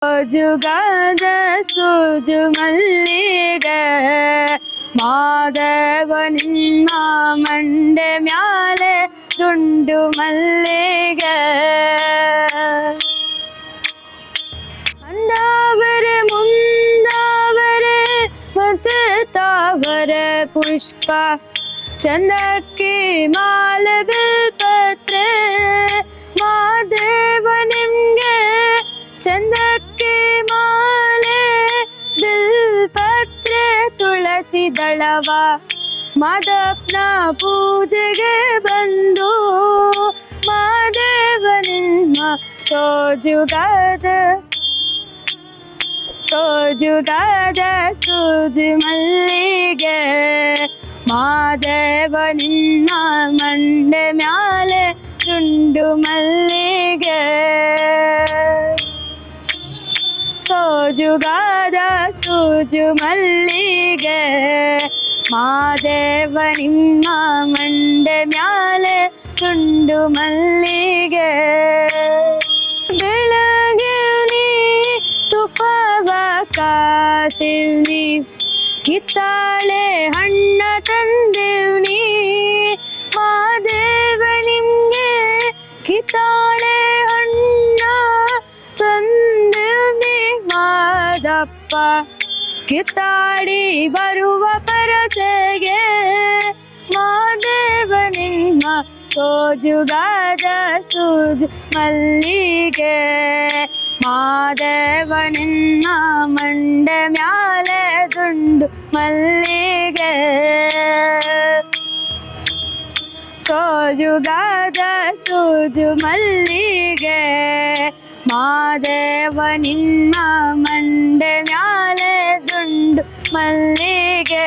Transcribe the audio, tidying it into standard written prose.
ಜುಗದ ಸೂಜು ಮಲ್ಲಿಗೆ ಮಾಧವ ನಿನ್ನ ಮಂಡೆ ಮ್ಯಾಲೆ ದುಂಡು ಮಲ್ಲಿಗೆ ಅಂದಾವರೆ ಮುಂದಾವರೆ ಮತ್ತು ತಾವರೆ ಪುಷ್ಪ ಚಂದಕ್ಕೆ ಮಾಲೆ ಬಿಲ್ಪತ್ರೆ ಮಾದೇವ ನಿಮ್ಗೆ ಚಂದಕ್ಕೆ ಮಾಲೆ ಬಿಲ್ಪತ್ರೆ ತುಳಸಿ ದಳವ ಮಾದಪ್ಪನ ಪೂಜೆಗೆ ಬಂದು ಮಾದೇವ ನಿಮ್ಮ ಸೋಜುಗಾದ ಸೂಜು ಮಲ್ಲಿಗೆ ಮಾದೇವ ನಿನ್ನ ಮಂಡೆ ಮ್ಯಾಲೆ ದುಂಡು ಮಲ್ಲಿಗೆ ಸೋಜುಗಾದ ಸೂಜು ಮಲ್ಲಿಗೆ ಮಾದೇವ ನಿನ್ನ ಮಂಡೆ ಮ್ಯಾಲೆ ದುಂಡು ಮಲ್ಲಿಗೆ ಬೆಳಗ್ಗೆ ನೀ ತುಪ್ಪವ ಕಾಸಿವ್ನಿ ಕಿತ್ತಾಳೆ ಹಣ್ಣ ತಂದಿವ್ನಿ ಮಾದೇವ ನಿಮ್ಗೆ ಕಿತ್ತಾಳೆ ಹಣ್ಣ ತಂದಿವ್ನಿ ಮಾದಪ್ಪ ಕಿತ್ತಾಡಿ ಬರುವ ಪರಸೆಗೆ ಮಾದೇವ ನಿಮ್ಮ ಸೋಜುಗಾದ ಸೂಜು ಮಲ್ಲಿಗೆ ಮಾದೇವ ನಿನ್ನ ಮಂಡೆ ಮ್ಯಾಲೆ ದುಂಡು ಮಲ್ಲಿಗೆ ಸೋಜುಗಾದ ಸೂಜು ಮಲ್ಲಿಗೆ ಮಾದೇವ ನಿನ್ನ ಮಂಡೆ ಮ್ಯಾಲೆ ದುಂಡು ಮಲ್ಲಿಗೆ